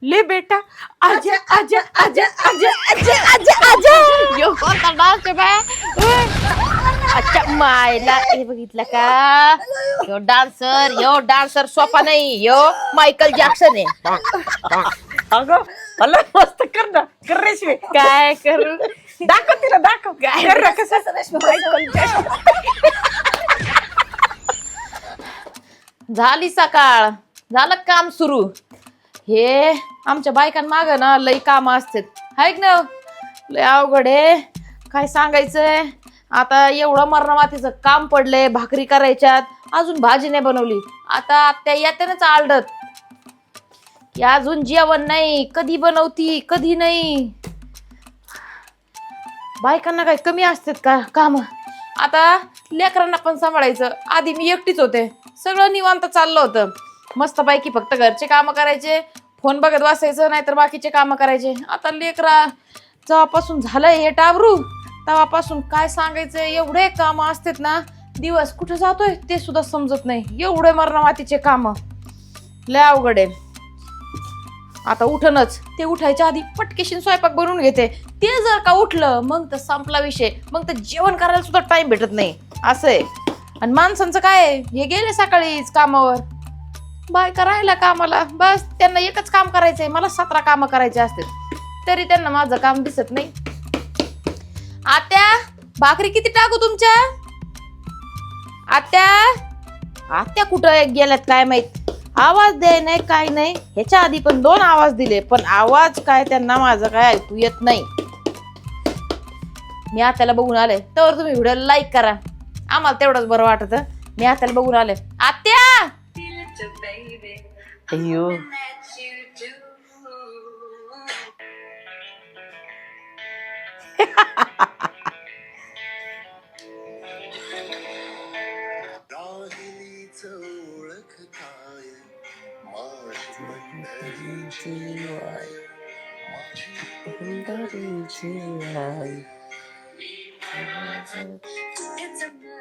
ले बेटा आजा आजा आजा आजा आजा आजा आजा यो कोणता डान्स आहे बाय अच्छा मायला हे बघितलं का यो डान्सर सोपा नाही यो मायकल जॅक्सन आहे अगं मला मस्त कर ना कर रेशमी काय करू दाखव तिला दाखव काय कर ना कसं मायकल जॅक्सन. झाली सकाळ झालं काम सुरू हे आमच्या बायकांमाग ना लई काम असतात हायक ना लय अवघड आहे काय सांगायचंय आता एवढं मरणमातीचं काम पडलंय भाकरी करायच्यात अजून भाजी नाही बनवली आता आत्या येत्यानंच आलडत की अजून जेवण नाही कधी बनवती कधी नाही बायकांना काय कमी असतात का काम आता लेकरांना पण सांभाळायचं आधी मी एकटीच होते सगळं निवांत चाललं होतं मस्तपैकी फक्त घरचे कामं करायचे फोन बघत बसायचं नाहीतर बाकीचे कामं करायचे आता लेकरा जेव्हापासून झालंय हे टाबरू तेव्हापासून काय सांगायचं एवढे कामं असतात ना दिवस कुठे जातोय ते सुद्धा समजत नाही एवढे मरणमातीचे कामं लय अवघड आहे आता उठणच ते उठायच्या आधी पटकेशीन स्वयंपाक बनवून घेते ते जर का उठलं मग तर संपला विषय मग तर जेवण करायला सुद्धा टाइम भेटत नाही असं आहे आणि माणसांचं काय आहे, हे गेले सकाळीच कामावर बायका राहिला कामाला बस त्यांना एकच काम करायचंय मला 17 कामं करायचे असतात तरी त्यांना माझं काम दिसत नाही आत्या भाकरी किती टाकू तुमच्या आत्या आत्या कुठं गेल्यात काय माहित आवाज दे नाही काय नाही ह्याच्या आधी पण 2 आवाज दिले पण आवाज काय त्यांना माझं काय ऐकू येत नाही मी आत्याला बघून आले तर तुम्ही व्हिडिओ लाईक करा आम्हाला तेवढंच बरं वाटत मी आत्याला बघून आले आत्या अय्यो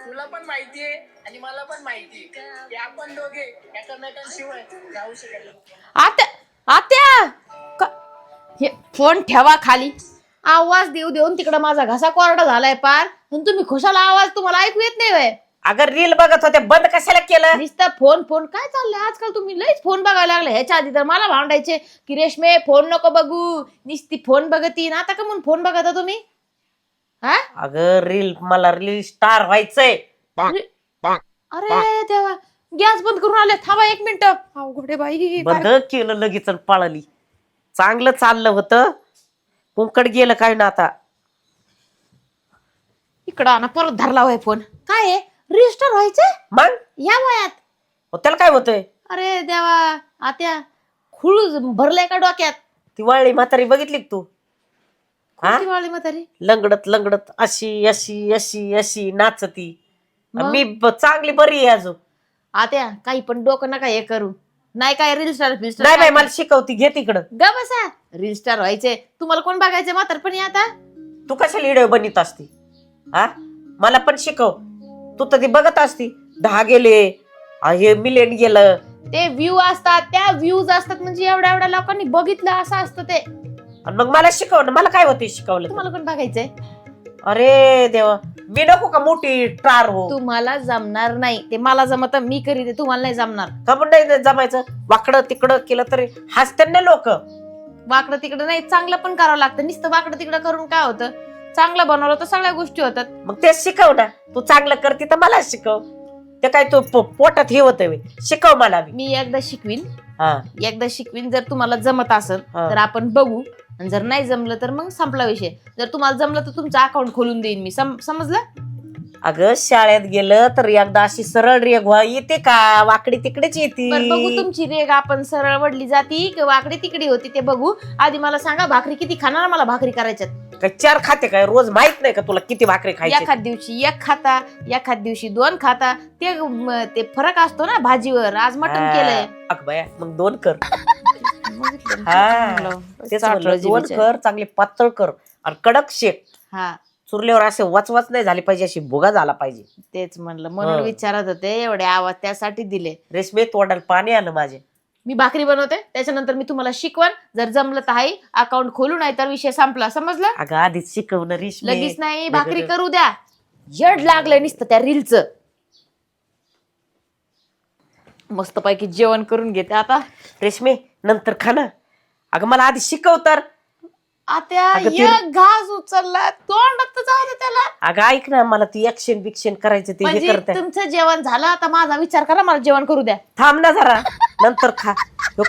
तुला पण माहितीये आणि मला पण माहितीये की आपण दोघे एकमेकांशिवाय जाऊ शकत नाही. आत्या आत्या हे फोन ठेवा खाली आवाज देऊ देऊन तिकडं माझा घसा कोरडा झालाय पार आणि तुम्ही खुशाला आवाज तुम्हाला ऐकू येत नाही व्हय अगं रील बघत होते बंद कशाला केलं नुसतं फोन फोन काय चाललंय आजकाल तुम्ही लईच फोन बघायला लागले ह्याच्या आधी तर मला भांडायचे की रेशमे फोन नको बघू नुसती फोन बघतीन आता का म्हणून फोन बघता तुम्ही हा अगं रील मला रील स्टार व्हायचंय अरे देवा गॅस बंद करून आले थांबा 1 मिनिट अवघडे बाई बंद केलं लगेच आणि पळाली चांगलं चाललं होतं कुंकड गेलं काय ना आता इकडं आणा परत धरला होय फोन काय आहे रजिस्टर व्हायचं मग या वयात त्याला काय होतंय अरे देवा आत्या खुळ भरलाय का डोक्यात ती वाळली म्हातारी बघितली का तू कोणती वाळी म्हातारी लंगडत लंगडत अशी अशी अशी अशी नाचती मग? मी चांगली बरी आहे अजून आत्या काही पण डोकं नका हे करू नाही काय रील स्टार नाही बाई मला शिकवती घे तिकडं ग बसा रील स्टार व्हायचे तुम्हाला कोण बघायचे म्हातारपणी आता तू कशाला व्हिडिओ बनवत असती हा मला पण शिकव तू तर ती बघत असती 10 गेले हे मिलियन गेलं ते व्ह्यू असतात त्या व्ह्यूज असतात म्हणजे एवढ्या एवढ्या लोकांनी बघितलं असं असतं ते आणि मग मला शिकव ना मला काय होते शिकवलं तर? तुम्हाला कोण बघायचंय अरे देवा मी नको का मोठी ट्रार हो तुम्हाला जमणार नाही ते मला जमत मी करीते तुम्हाला नाही जमणार का पण नाही जमायचं वाकडं तिकडं केलं तरी हसते ना लोक वाकडं तिकडं नाही चांगलं पण करावं लागतं नुसतं वाकडं तिकडं करून काय होतं चांगलं बनवलं तर सगळ्या गोष्टी होतात मग तेच शिकव ना तू चांगलं करते तर मला शिकव ते काय तू पोटात हे होत शिकव मला मी एकदा शिकवीन हा एकदा शिकवीन जर तुम्हाला जमत असेल हा. तर आपण बघू आणि जर नाही जमलं तर मग संपला विषय जर तुम्हाला जमलं तर तुमचं अकाउंट खोलून देईन मी समजलं अगं शाळेत गेलं तर एकदा अशी सरळ रेघ येते का वाकडी तिकडेच बरं बघू येते तुमची रेग आपण सरळ वडली जाती की वाकडी तिकडी होती ते बघू आधी मला सांगा भाकरी किती खाणार मला भाकरी करायच्यात काय 4 खाते काय रोज माहित नाही का तुला किती भाकरी खायची एखाद दिवशी 1 खाता एखाद दिवशी 2 खाता ते फरक असतो ना भाजीवर आज मटण केलंय अग बाया मग 2 कर चांगलं. तेच चाटलं म्हणलं, 2 जिभेच्या. कर चांगले पातळ कर आणि कडक शेक हा चुरल्यावर असे वचवच नाही झाली पाहिजे अशी भुगा झाला पाहिजे तेच म्हणलं म्हणून हा. विचारत होते एवढे आवाज त्यासाठी दिले रेशमे तोंडाला पाणी आलं माझे मी भाकरी बनवते त्याच्यानंतर मी तुम्हाला शिकवण. जर जमलं तर आहे अकाउंट खोलू, नाही तर विषय संपला. समजलं? अगं आधीच शिकवणं रेशमी. लगेच नाही, भाकरी करू द्या. जड लागलंय नुसतं त्या रीलचं. मस्त पैकी जेवण करून घेते आता. रेशमी नंतर खा ना. अगं मला आधी शिकव तर. आता अगं एक घास उचलला तोंडात तर जाऊ दे त्याला. अगं ऐक ना, मला ती ऍक्शन बिक्शन करायचं ते हे म्हणजे करते. तुमचं जेवण झालं, आता माझा विचार करा, मला जेवण करू द्या. थांब ना जरा, नंतर खा.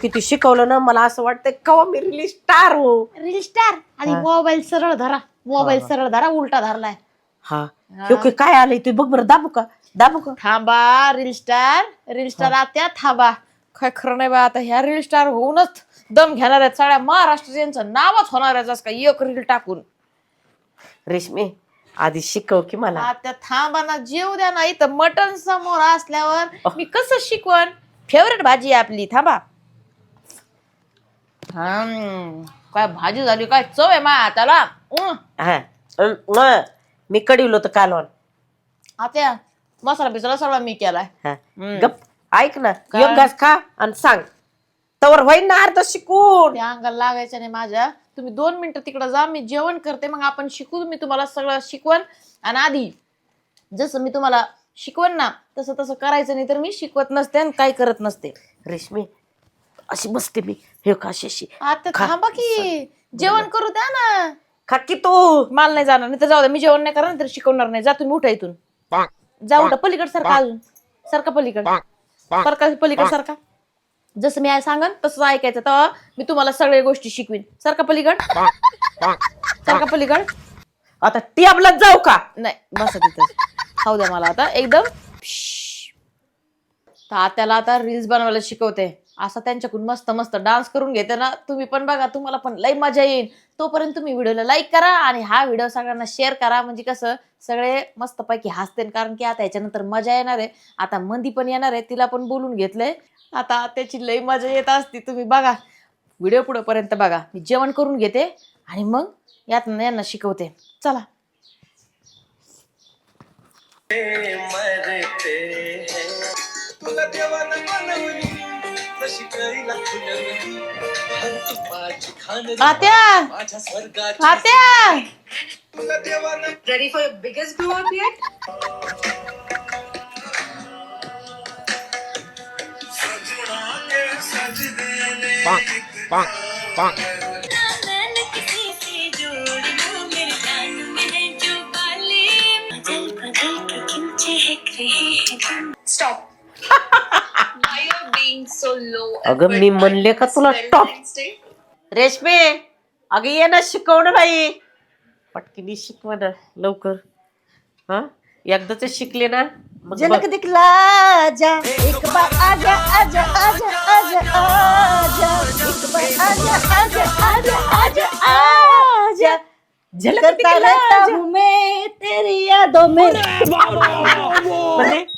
किती शिकवलं ना, मला असं वाटतंय कवा मी रिलीज स्टार हो. Reel star. आणि मोबाईल सरळ धरा, मोबाईल सरळ धरा, उलटा धरलाय. हा काय आलंय ते बघ बरं. दाबू का? थांबा. रील स्टार आत्या थांबा. काय खरं नाही बा, आता ह्या रील स्टार होऊनच दम घेणार आहेत सगळ्या महाराष्ट्राचं नावच होणार आहे का एक रील टाकून. रेशमी आधी शिकव की मला. आता थांबा ना, जेव द्या ना. इथं मटण समोर असल्यावर मी कसं शिकवण? फेवरेट भाजी आहे आपली. थांबा. काय भाजी झाली, काय चव आहे मा त्याला. हा मी कडीवलं होतं कालवण. आता मसाला बिसाला सगळा मी केलाय. गप ऐक ना, एक घास खा आणि सांग. तवर होईन ना अर्ध शिकून. त्या अंगाला लागायचं नाही माझ्या. तुम्ही 2 मिनिटं तिकडे जा, मी जेवण करते, मग आपण शिकू. मी तुम्हाला सगळं शिकवण. आणि आधी जसं मी तुम्हाला शिकवण ना तसं तसं करायचं, नाही तर मी शिकवत नसते आणि काय करत नसते. रेशमी अशी बसते मी. हे का अशी आता थांबा की, जेवण करू द्या ना. खा की तू. मला नाही जाणार, नाही तर जाऊ द्या, मी जेवण नाही करणार तर शिकवणार नाही. जा तुम्ही, उठा इथून. जा उठा. पलीकड सारखा, अजून सारखा पलीकड, पलीकड सारखा. जसं मी सांगन तसं ऐकायचं, तेव्हा मी तुम्हाला सगळ्या गोष्टी शिकवीन. सारखा पलीकड, सारखा पलीकड. आता टेबलात जाऊ का? नाही, बसा तिथं. खाऊ द्या मला आता एकदम. त्याला आता रील्स बनवायला शिकवते. असं त्यांच्याकडून मस्त मस्त डान्स करून घेते ना, तुम्ही पण बघा, तुम्हाला पण लई मजा येईल. तोपर्यंत तुम्ही व्हिडिओला लाईक करा आणि हा व्हिडिओ सगळ्यांना शेअर करा. म्हणजे कसं सगळे मस्तपैकी हसते, कारण की आता याच्यानंतर मजा येणार आहे. आता मंदी पण येणार आहे, तिला पण बोलून घेतलंय. आता त्याची लई मजा येत असती. तुम्ही बघा व्हिडिओ पुढेपर्यंत बघा. मी जेवण करून घेते आणि मग यांना शिकवते. चला. आत्या, आत्या, Ready for your biggest blow up yet? Stop. Why you're being so low? अगं मी म्हणले का तुला स्टॉप. रेशमी अगं ये ना, शिकव ना बाई. पटकिनी शिकवा ना लवकर. हा एकदाच शिकले ना मग झलक बघ. दिखला जा एक बार आजा आजा आजा आजा आजा एक बार आजा आजा आजा आजा आजा झलक करता दिखला रहता जा. हूँ मैं तेरी यादों में.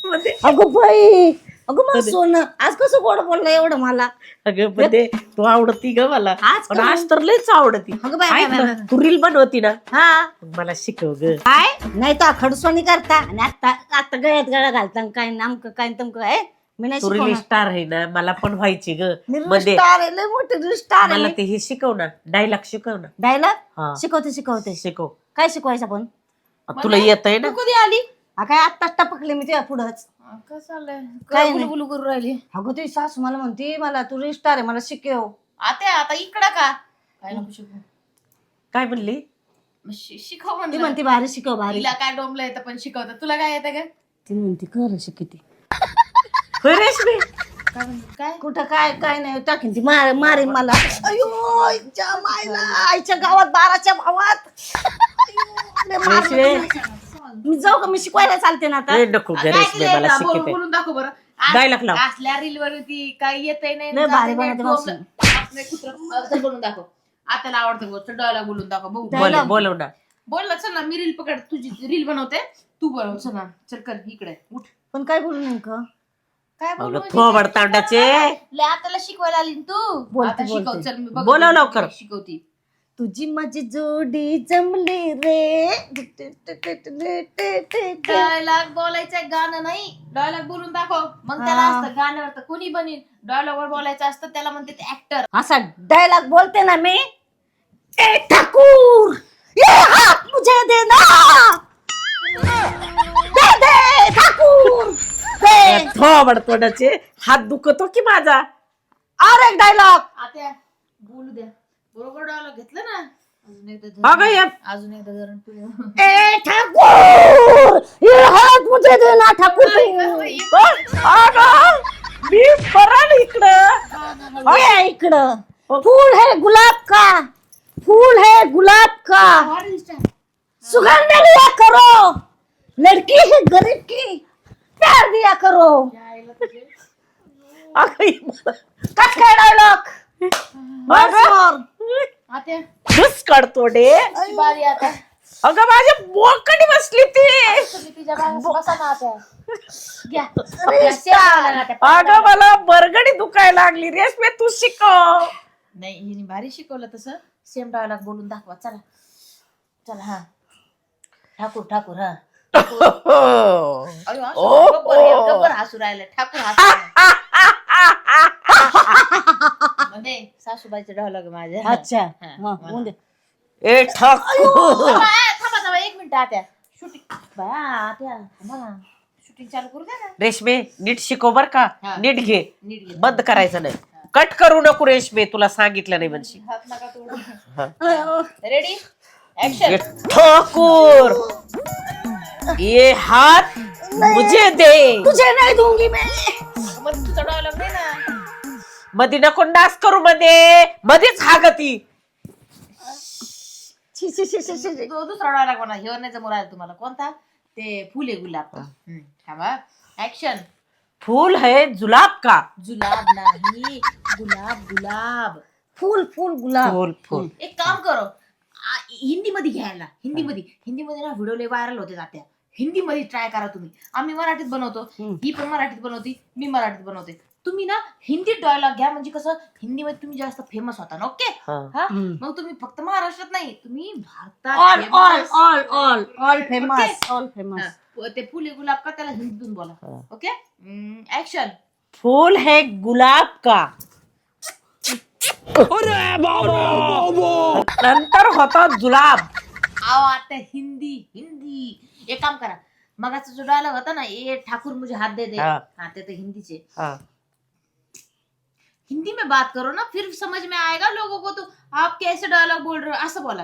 मध्ये अगं बाई, अगं मग सोनं आज कसं गोड बोललं एवढं मला. अगं मध्ये तू आवडती ग मला. आज पण का? आज तर लयच आवडती. अगं बाई, ऐक बाई, ना, बाई. तू रील बनवती ना, हा मग मला शिकव ग. काय नाही तर खडसोनी करता आणि आता आता गळ्यात गळा घालता आणि काय नामकं काय तमकं आहे. मी नाही तू रील शिकवणार. स्टार आहे ना, मला पण व्हायची ग. मी मध्ये स्टार आहे, लय मोठी स्टार मला आहे. ते हे शिकव ना, डायलॉग शिकव ना. हा. डायलॉग शिकवते. शिकव. काय शिकवायचं पण? तुला येत आहे ना? तू कधी आली? हा काय आत्ताच टपकले मी तुझ्या पुढंच. काय चाललंय? काय काय नाही. गुलगुलू करू राहिली? अगं तुझी सासू मला म्हणते, मला तू स्टार आहे, मला शिकव. आत्या आता इकडं का? काय नको शिकू. काय म्हणली? शिकव ती म्हणलं. म्हणते भारी शिकव भारी. तिला काय डोंबलं येतं पण शिकवतं. तुला काय येतं का? ती म्हणते कर शिकते. होय रेशमी. काय म्हणते? काय? कुठं काय काय नाही टाकीन ती मारेन मला. अयो आईच्या मायला, आईच्या गावात 12च्या भावात. अयो, लय मारलं रेशमी. तुम्ही. मी जाऊ का? मी शिकवायला चालते ना आता. ए, नको ग काय रेशमी, केलंय मला का? बोल- शिकते. बोलून दाखव बरं. Dialogue लाव. असल्या रील वरती काय येतंय नाही लय भारी जातंय नाही, बनवते डोंबलं. मावशी. आपलं कुत्रं. चल बोलून दाखव. आत्याला आवडतं गोष्ट. डोळ्याला बोलून दाखव. बघू. बोलव ना. बोल ना. चल ना, मी रील पकड. तुझी रील बनवते. तू बनव. चल ना. चल कर इकडे. उठ. पण काय बोलू नेमकं? काय बोलू अगं म्हणजे? थोबड तांडाचे. लय आताला शिकवायला आली ना तू. बोलते, आता शिकव. बोलते. चल मी बघ. बोलाव लवकर. शिकवती. तुझी माझी जोडी जमली रे. डायलॉग बोलायचं गाणं नाही, डायलॉग बोलून दाखव. मग त्याला असतं गाण्यावर तर कोणी बनील, डायलॉग वर बोलायचं असतं त्याला म्हणते ते ऍक्टर. असा डायलॉग बोलते ना मी. ए ठाकूर, ये हात मुझे देना. दे दे ठाकूर दे. थोबड तोंडाचे हात दुखतो की माझा. और एक डायलॉग. आता बोलू द्या, बरोबर डायलॉग घेतलं ना. अजून एकदा अगं धरण, या अजून एकदा धरण पिऊ. ए ठाकूर, ये हात मुझे देना ठाकूर. अगं मी परत इकडं. ये इकडं. फूल है गुलाब का, फूल है गुलाब का, सुगंध लिया करो, लड़की है गरीब की, प्यार दिया करो. अगं ही मला कट काय डायलॉग. आता घुस काढतोडे. बारी आता अगं माझ्या बोकडी बसली ती. तुम्ही तिच्या बाहेर बसा ना आता. घ्या. अगं मला बरगडी दुखायला लागली. रेशमे तू शिकव. नाही हिने भारी शिकवलं तसं. सेम डायलॉग बोलून दाखवा. चला चला. हा ठाकूर ठाकूर. हा अरे वा, गब्बर हसू राहिलं. ठाकूर हसू म्हणजे सासूबाईचे डायलॉग माझ्या. अच्छा हा, मग होऊन दे. ए ठाकूर. थांबा थांबा 1 मिनिट. आत्या शूटिंग बाया आत्या थांबा. शूटिंग चालू करू द्या ना. रेशमे नीट शिकव बर का. हा. नीट घे. नीट घे. बंद करायचं नाही. कट करू नको रेशमे. तुला सांगितलं नाही म्हणशी. हात नका तोडू. Ready action. ए ठाकूर, ये हात मुझे दे. तुझे नहीं दूंगी मैं. मग तुझा डायलॉग नाही ना. मध्ये नको डास करू. मध्येच हा गती. छी छी छी छी छी. दुसरा डायलॉग म्हणा. हे नाही जमू राहिला तुम्हाला. कोणता? ते फुले गुलाब. थांबा ऍक्शन. फूल है जुलाब का. जुलाब नाही, गुलाब गुलाब. फूल फूल गुलाब. फूल फूल. एक काम करो, हिंदी मध्ये घ्यायला. हिंदी मध्ये ना व्हिडिओ लय व्हायरल होते जात्या. हिंदी मध्ये ट्राय करा तुम्ही. आम्ही मराठीत बनवतो, ही पण मराठीत बनवती, मी मराठीत बनवते. तुम्ही ना हिंदी डायलॉग घ्या. म्हणजे कसं हिंदी मध्ये तुम्ही जास्त फेमस होता ना. ओके. हा मग तुम्ही फक्त महाराष्ट्रात नाही, तुम्ही भारतात all all famous. All all all famous. All famous. हा, ते फुले गुलाब का त्याला हिंदीतून बोला. Okay action. फूल है गुलाब का. नंतर होता जुलाब. आओ आता हिंदी हिंदी. एक काम करा, मगाचा जो डायलॉग होता ना, ये ठाकुर मुझे हाथ दे दे. हाँ. हाँ ते तो हिंदीचे. हा. हिंदी में बात करो ना, फिर समझ में आएगा लोगों को. तो आप कैसे डायलॉग बोल रहे हो असं बोला.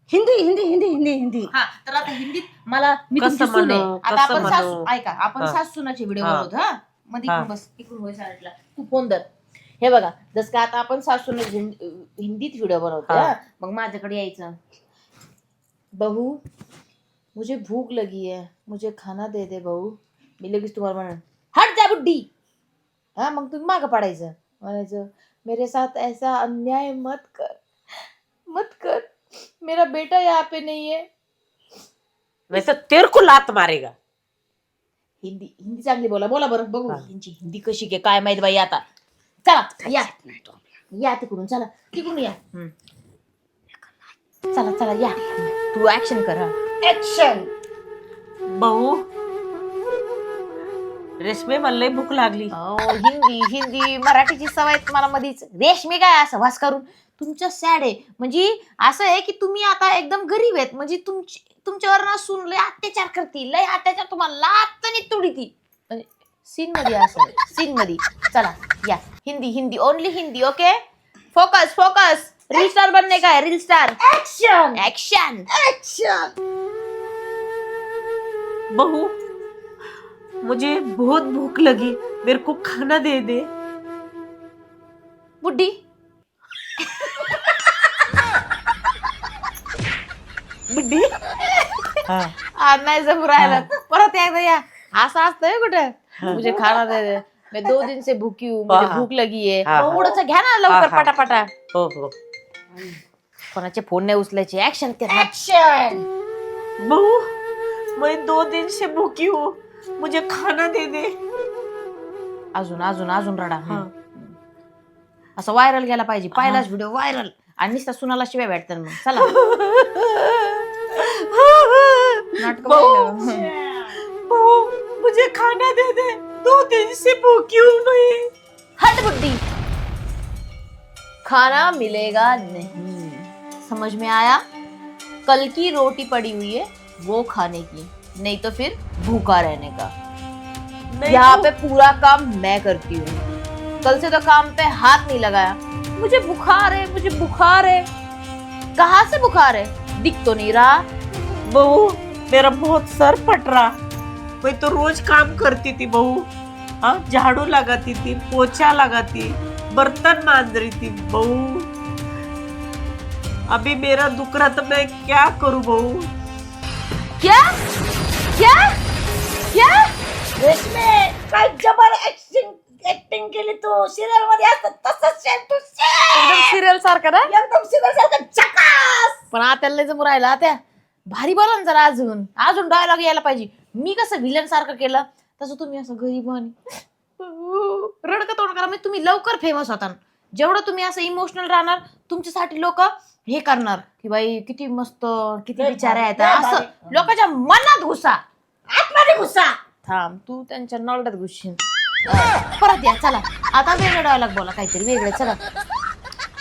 हिंदी हिंदी हिंदी हिंदी हिंदी. हा तर आता हिंदीत मला मी कसं तुमची सून आहे. म्हणू, आता कसं आपण सासू म्हणू? ऐका, आपण हा. सासू सुनाचे व्हिडिओ हा. बनवतो. हा मध्ये हा. इकडून बस, इकडून होय साईडला. तू फोन धर. हे बघा, जस का आता आपण सासू हिंदीत व्हिडिओ बनवतो. हा. हा. मग माझ्याकडे यायचं. बहू मुझे भूक लगी है, मुझे खाना दे दे बहू. मी लगेच तुम्हाला म्हणा हट जा बुड्डी. हा मग तुम्ही मागं पाडायचं. म्हणायचं मेरे साथ ऐसा अन्याय मत कर, मत कर. मेरा बेटा यहाँ पे नहीं है. नाही तर तेरे को लात मारेगा. हिंदी हिंदी चांगली बोला. बोला बरं बघू यांची हिंदी कशी काय काय माहित बाई. आता चला या या तिकडून. चला तिकडून या. चला चला या. तू ऍक्शन कर. ऍक्शन. बहू रेशमे मला लय भूक लागली. हिंदी हिंदी मराठीची सवय तुम्हाला मधीच. रेशमी काय असं वास करून तुमचं सॅड आहे. म्हणजे असं आहे की तुम्ही आता एकदम गरीब आहेत. म्हणजे तुमच्यावर ना सून लय अत्याचार करती. लय अत्याचार तुम्हाला लातनी तुडी ती. सीन मध्ये असं सीन मध्ये. चला या. Hindi Hindi only Hindi. Okay focus focus. Reel star बनने का है. Reel star. Action action action. बहू मुझे बहुत भूख लगी, मेरे को खाना दे दे. बुड्डी. बुड्डी. हा. आज नाही जमू राहिलं. परत एकदा या. असं असतंय कुठं. मुझे खाना दे दे, मैं 2 दिन से भूखी हूँ, मुझे हाँ. भूक लगी है. हाँ, हाँ. थोडंसं घ्या ना लवकर हाँ. पटापटा. हो हो. कोणाचे फोन नाही उचलायचे. ऍक्शन करा. ऍक्शन. बहू मैं 2 दिन से भूखी हूँ, मुझे खाना दे दे. अजून अजून अजून रडा. हा. असं व्हायरल गेला पाहिजे. पहिलाच व्हिडिओ व्हायरल. आणि नुसता सुनाला शिवाय भेटतात मग चला नाटकं बहू पाहिलं. बहू मुझे खाना दे दे 2 दिन से भूखी हूँ मैं. हट बुड्ढी खाना मिलेगा नहीं समझ में आया कल की रोटी पड़ी हुई है वो खाने की नहीं तो फिर भूखा रहने का यहाँ पे पूरा काम मैं करती हूँ कल से तो काम पे हाथ नहीं लगाया मुझे बुखार है कहाँ से बुखार है दिख तो नहीं रहा बहू मेरा बहुत सर फट रहा. मैं तो रोज काम करती थी बहू. हाँ झाड़ू लगाती थी पोछा लगाती बर्तन मांज रही थी बहू. अभी मेरा दुख रहा तो मैं क्या करूं बहू. क्या क्या क्या रेशमे काय जबर ऍक्टिंग केली तू सिरियल मध्ये असत तसंच सेम टू सेम एकदम सिरियल सारखं ना एकदम सिरियल सारखं झकास. पण आता लय जमू राहिला त्या भारी बोला ना जरा अजून डायलॉग यायला पाहिजे मी कसं व्हिलन सारखं केलं तसं तुम्ही असं गरीब आणि रडकं तोंड करा म्हणजे तुम्ही लवकर फेमस होता जेवढं तुम्ही असं इमोशनल राहणार तुमच्यासाठी लोक हे करणार की बाई किती मस्त किती विचार आहेत असं लोकांच्या मनात घुसा आतमध्ये घुसा. थांब तू त्यांच्या नळड्यात घुसशील परत या चला आता वेगळं डायलॉग बोला काहीतरी वेगळं चला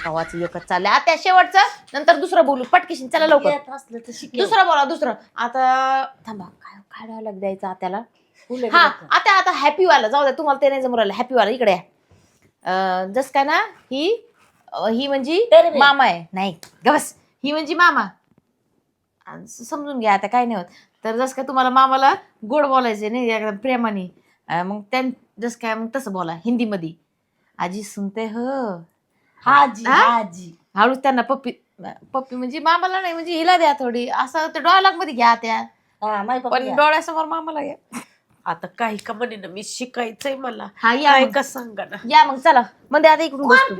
आवाज एकच चालले आता शेवटचं नंतर दुसरं बोलू पटकेशी चला लवकर येत असलं तर शिकेल. दुसरं बोला दुसरं आता थांबा काय काय डायलॉग द्यायचा आत्याला हा आता हॅपी वाला जाऊ द्या तुम्हाला ते नाही जमू राहिलं हॅपी वाला इकडे जस काय ना ही म्हणजे मामा आहे नाही गबस ही म्हणजे मामा समजून घ्या आता काय नाही होत तर जस काय तुम्हाला मामाला गोड बोलायचे नाही एकदम प्रेमाने मग जस काय मग तसं बोला हिंदीमध्ये आजी सुनते हो हाजी हा? हाजी हळूच त्यांना पप्पी म्हणजे मामाला नाही म्हणजे हिला द्या थोडी असं ते डायलॉग मध्ये घ्या त्या हा माय पण पप्पा डोळ्यासमोर मामाला घ्या आता काही का म्हणे ना मी शिकायचंय मला. हा या काय मग. का सांगा ना. या मग चला म्हणजे आता इकडून बस तू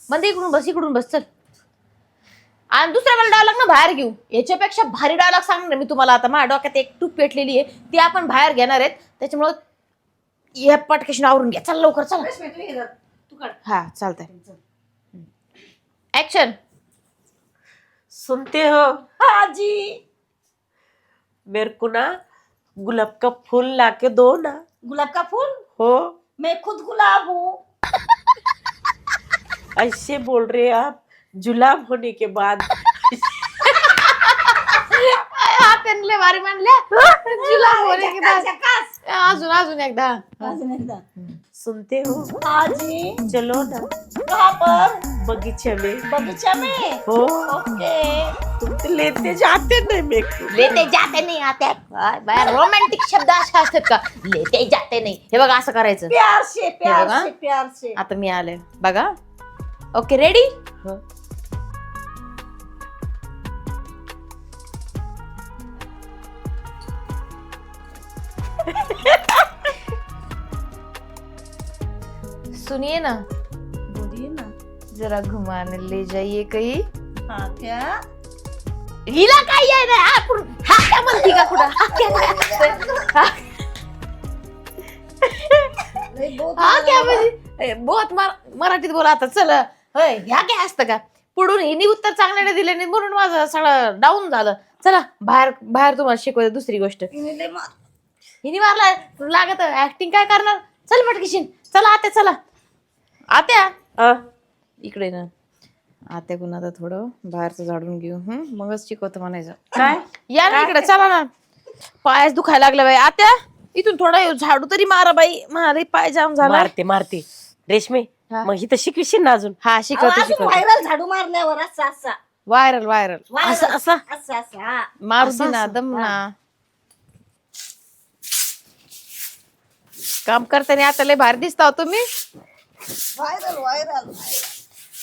म्हणजे इकडून बस चल आणि दुसऱ्या मला डायलॉग ना बाहेर घेऊ याच्यापेक्षा भारी डायलॉग सांगणार मी तुम्हाला आता माझ्या डोक्यात एक टूप पेटलेली आहे ती आपण बाहेर घेणार आहेत त्याच्यामुळं हे पटकेशन आवरून घ्या चला लवकर चला रेशमे तू ये तू काढ. हा चालतंय ऍक्शन सुनते हो हाजी मेरे को ना गुलाब का फूल लाके दो ना. गुलाब का फूल हो मैं खुद गुलाब हूँ. ऐसे बोल रहे आप जुलाब होने के बाद. त्यांना भारी मानल्या जुलाब होने के बाद. झकास. अजून एकदा अजून एकदा. सुनते हो हाजी चलो ना कहाँ पर बगीचे में. बगीचा में. हो ओके. तुम तो लेते जाते नहीं मेरे को. लेते जाते नाही आता बाहेर रोमॅन्टिक शब्द असे असतात का लेते जाते नाही हे बघा असं करायचं प्यार से प्यार बघा. से प्यार से. आता मी आले बघा ओके रेडी हो. सुनिए ना बोलिए ना. जरा घुमाने ले जाइए कहीं हाँ क्या. हिला काय आहे ना आपण हा क्या म्हणती का कुठं हा क्या म्हणते? हा क्या म्हणजे बहुत मराठीत बोला आता चल होय ह्या काय असतं का पुढून हिनी उत्तर चांगले नाही दिले नाही म्हणून माझं सगळं डाऊन झालं चला बाहेर तुम्हाला शिकवते दुसरी गोष्ट हिनी मारला लागत ऍक्टिंग काय करणार चल पटकीशीन चला आत्या चला आत्या हा? इकडे ना आत्याकडून आता थोडं बाहेरचं झाडून घेऊ मगच शिकवतं म्हणायचं काय या ना इकडे चला ना पायच दुखायला लागला बाई आत्या इथून थोडा झाडू तरी मारा बाई मारे पाय जाम झाला मारते रेशमे हा. मग इथं शिकविशील ना अजून. हा शिकवते व्हायरल झाडू मारल्यावर असा असा व्हायरल असं असं असा असा. हा. मारू दे ना दम ना काम करताना आता लय भारी दिसता हो तुम्ही व्हायरल.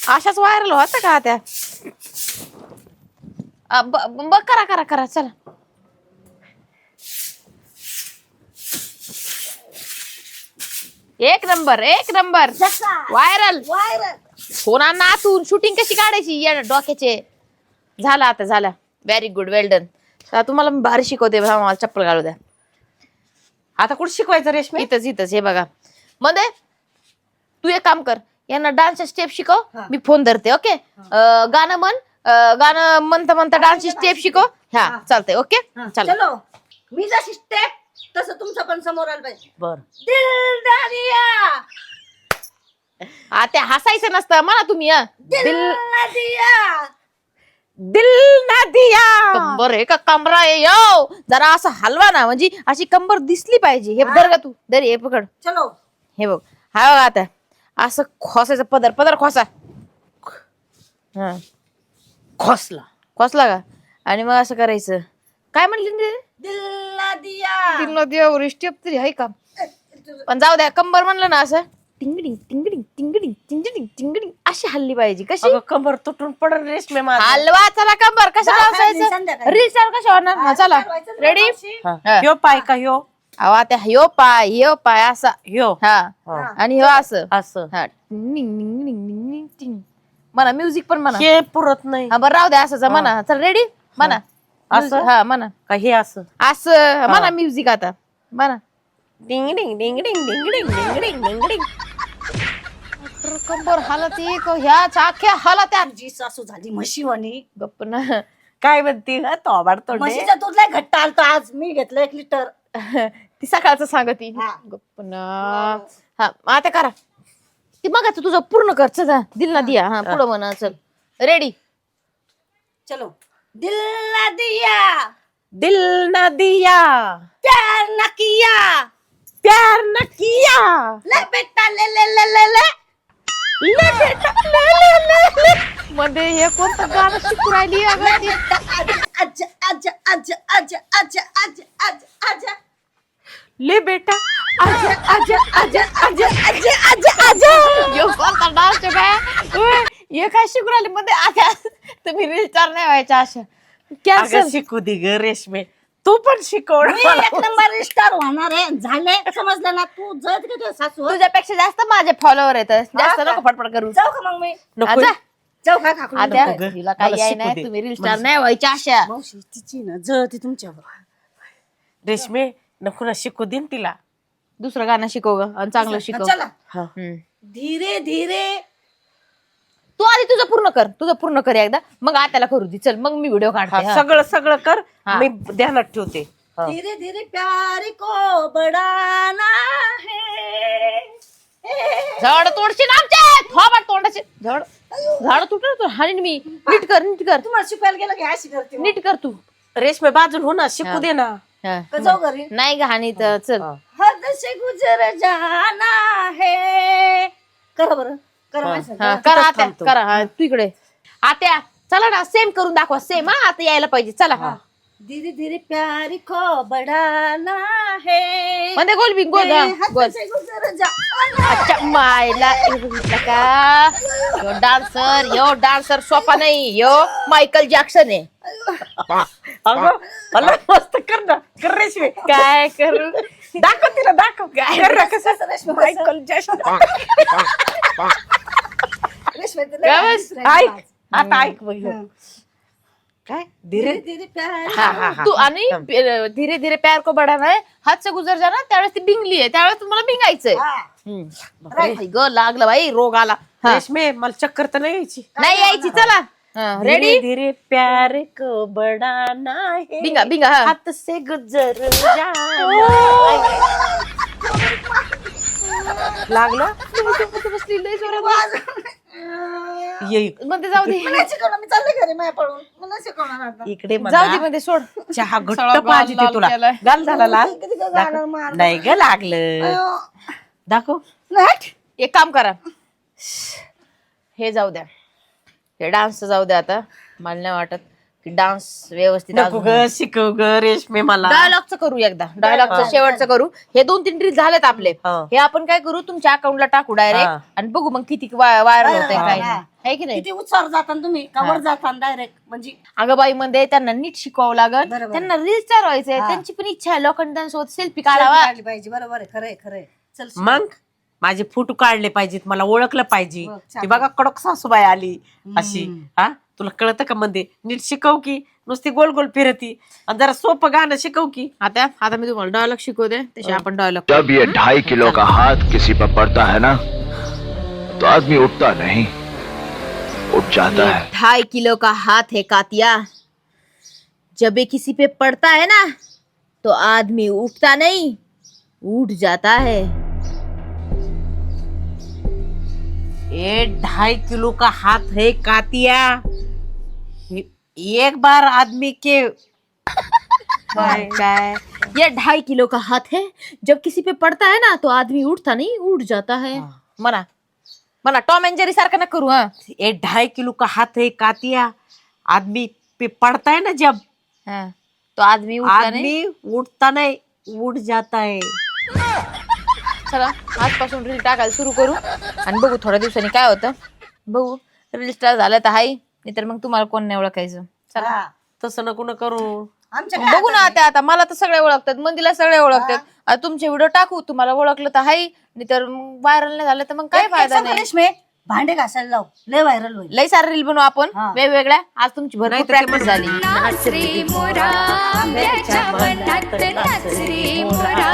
अशाच व्हायरल होता का त्या बघ करा चला एक नंबर व्हायरल फोनांना आतून शूटिंग कशी काढायची या डोक्याचे झाला व्हेरी गुड वेल डन तुम्हाला मी भारी शिकवते मला चप्पल घालू द्या आता कुठं शिकवायचं रेशमे. इथंच हे बघा मध्ये तू एक काम कर यांना डान्सच्या स्टेप शिकव. मी फोन धरते. ओके गाणं म्हण. गाणं म्हणता डान्सची स्टेप शिकव. हा चालतंय. ओके चला. चलो मी जशी स्टेप तसं तुमचं पण समोर आलं पाहिजे. बर दिल दारिया आता हसायचं नसतं म्हणा तुम्ही. दिल दिया दिल ना दिया. कंबर आहे का कमरा आहे यो. जरा असं हलवा ना म्हणजे अशी कंबर दिसली पाहिजे. हे धर का तू. दर हे पकड. चलो हे बघ. हा बघ आता असं खोसायचं. पदर खोसा. हा खोसला खोसला का. आणि मग असं करायचं. काय म्हणली दिल दिया तिला देव स्टेप तरी आहे का. पण जाऊ द्या. कंबर म्हणलं ना असं टिंगडिंग टिंगडिंग टिंगडिंग टिंगडिंग टिंगडिंग अशी हल्ली पाहिजे. कशी अगं कंबर तुटून पडल रेशमे माझं. हलवा. चला कंबर कशा संध्याकाळी. असायचं. रील स्टार कशा होणार. हा, चला रेडी. हा. ह्यो पाय का ह्यो आता ह्यो पाय असा. ह्यो हा हा. आणि ह्यो असं. असं हा टिंग टिंग टिंग टिंग टिंग टिंग. म्हणा म्युझिक पण म्हणा. हे पुरत नाही. हा बरं राहू द्या असंच म्हणा. चल रेडी म्हणा. असं? हा म्हणा का हे असं असं म्हणा म्युझिक आता म्हणा. डिंग डिंग डिंग डिंग डिंग डिंग डिंग डिंग डिंग डिंग. कंबर हालत एक ह्या चाख्या हालत त्या. तुझी सासू झाली म्हशीवानी. गप्प ना. काय म्हणते ग तो तोंडे. म्हशीच्या दूधला घट्ट आलतो आज. मी घेतलं 1 लिटर. ती सकाळचं सांगती. हा. गप्प ना. हा आता करा. ती मग तुझं पूर्ण कर. चल दिल ना दिया. हा पुढं म्हणा. चल रेडी. चलो दिल ना दिया दिल ना दिया प्यार न किया प्यार न किया. ले बेटा ले ले ले ले ले ले बेटा ले ले ले ले. मध्ये हे कोणतं गाणं शिकू राहिली अगं ती. आजा आजा आजा आजा आजा आजा आजा आजा ले बेटा आजा आजा आजा आजा आजा आजा आजा. यो कोणता डान्स काय. हे काय शिकू राहिली मध्ये. आता तुम्ही रील स्टार नाही व्हायच्या अशा. अगं कॅन्सल. शिकू दे ग रेशमे. तू पण शिकवण मी 1 नंबर स्टार होणार आहे. झाले समजलं ना. तू जळत का तुझ्या सासू. तुझ्यापेक्षा जास्त माझे फॉलोअर आहेत. जास्त हा का? नको फटफट करू. जाऊ का मग मी. नको. जा. जाऊ का काकू. आता नको ग. तिला काही मला आहे शिकू नाही. दे. तुम्ही रील स्टार नाही व्हायच्या अशा. मावशी तिची ना जळती तुमच्यावर. रेशमे नको ना शिकू दे ना तिला. दुसरं गाणं शिकव ग आणि चांगलं शिकव. चला हा. धीरे धीरे. तू आधी तुझं पूर्ण कर एकदा. मग आत्याला करू दे. चल मग मी व्हिडिओ काढते. हा, सगळं सगळं कर. हा. मी ध्यानात ठेवते. हा. धीरे धीरे प्यार को बढ़ाना है. झाड तोडशील आमचे. थोबाड तोंडाचे झाड तुटलं हानी मी. नीट कर तुम्हाला शिकायला गेलं की अशी करते. नीट कर तू. रेशमे बाजून हो ना शिकू दे ना. हा. का जाऊ घरी. नाही ग हानी तर चल. हा. हद से गुजर जाना है. करा बरं करा माझ्या हा, संग. करा आत्या थांबतो. करा. हा, तू इकडे आत्या. चला ना सेम करून दाखवा. सेम. हा आता यायला पाहिजे. चला. धीरे धीरे प्यार को बढ़ाना है. मध्ये गोल बिन गोल गोल. हद से गुजर जाना. अच्छा मायला का. यो डान्सर सोपा नाही. यो मायकल जॅक्सन आहे. अगं मला मस्त कर ना. कर रेशमे. काय करू. दाखव तिला दाखव. काय कर ना कसं. कसं रेशमे, कसं? Michael Jackson. रेशमे तुला काय काय बस? दिसलं? ऐक आता ऐक बघ ह्यो. काय धीरे धीरे धीरे प्यार. हा, हा, हा. तू आणि धीरे धीरे प्यार को बढ़ाना है. हात से गुजर जाना. त्यावेळेस ती बिंगली आहे. त्यावेळेस तुम्हाला बिंगायचंय. हा. ग लागलं बाई. रोग आला. हा. रेशमे मला चक्कर तर नाही यायची. नाही यायची. चला रेडी. धीरे धीरे प्यार को बढ़ाना है. बिंगा बिंगा. हा. हाथ से गुजर जाना. लागलं बसली लय जोरात. ये मध्ये जाऊ दे. मला शिकवणार. मी चालले घरी माझ्या पळून. मला शिकवणार आता. इकडे जाऊ दे म्हणा. मध्ये सोड. चहा घट्ट सगळा गाल पाहिजे लाल तुला. केलाय. गाल झाला लाल. किती का गाणं मार. नाही ग लागलं. दाखव. नाही. एक काम करा. हे जाऊ द्या. हे डान्स जाऊ द्या आता. मला नाही वाटत की डान्स व्यवस्थित. नको ग शिकव ग रेशमे मला. डायलॉगचं करू एकदा. डायलॉगचं शेवटचं करू. हे 2-3 रील झालेत आपले. हा. हे आपण काय करू तुमच्या अकाउंटला टाकू हा. डायरेक्ट आणि बघू मग किती व्हायरल होतंय काय हा. नाही. है की नाही. किती उत्साह जाता तुम्ही कवर जाता डायरेक्ट म्हणजे. अगं बाई मध्ये त्यांना नीट शिकवावं लागल. बरोबर. त्यांना रील चालवायचंय. हा. त्यांची पण इच्छा आहे लोकांनी त्यांच्यासोबत सेल्फी काढावा. काढली पाहिजे. बरोबर आहे. खरंय खरंय. चल शिकव. मग माझे फोटो काढले पाहिजेत. मला ओळखलं पाहिजे. बघ, छान. ती बघा कडक सासूबाई आली अशी. हा तुला कळतं का मध्ये नीट शिकव की नुसती गोल गोल फिरती. आणि जरा सोपं गाणं शिकव की. आता मी तुम्हाला डायलॉग शिकवते. तसे आपण डायलॉग. जब ये 2.5 किलो का हाथ किसी पर पड़ता है ना तो आदमी उठता नहीं, उठ जाता है। 2.5 किलो का हाथ है कातिया, जब ये किसी पे पड़ता है ना तो आदमी उठता नहीं, उठ जाता है। ये 2.5 किलो का हाथ है कातिया, एक बार आदमी के काय ये 2.5 किलो का हाथ है, जब किसी पे पड़ता है ना तो आदमी उठता नहीं, उठ जाता है। म्हणा म्हणा, टॉम एंड जेरी सारखं ना करू। हा ये 2.5 किलो का हाथ है कातिया, आदमी पे पड़ता है ना जब, हा, तो आदमी उठता नाही। आदमी उठता नाही, उठ जाता है। चला आजपासून रील टाकायला सुरू करू आणि बघू थोड्या दिवसांनी काय होतं। बघू रील स्टार झालं तर हाय, नाहीतर मग तुम्हाला कोण नाही ओळखायचं। चला तसं नको ना करू। आमच्या बघू ना आता मला तर सगळे ओळखतात, मंदीला सगळे ओळखतात। आता तुमचे व्हिडिओ टाकू, तुम्हाला ओळखलं तर हाय, नाहीतर व्हायरल नाही झालं तर मग काय फायदा नाही। रेशमे भांडे घासायला लाव, लय व्हायरल होईल। लय सारे रील बनवू आपण हा. वेगवेगळ्या। आज तुमची भरपूर नाही तर ते प्रॅक्टिस म्हणून- झाली। नाच रे मोरा, आंब्याच्या मनात नाच रे मोरा,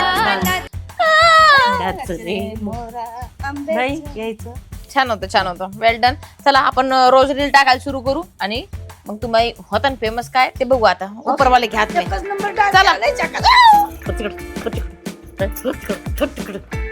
नाच रे मोरा। नाही यायचं। छान होतं वेल डन। चला आपण रोज रील टाकायला सुरू करू आणि मग तुम्ही होता फेमस काय ते बघू आता, उपरवाले घ्या तुम्ही। नंबर चला तिकडं, तिकडं, तिकडं, तिकडं, तिकडं, तिकडं.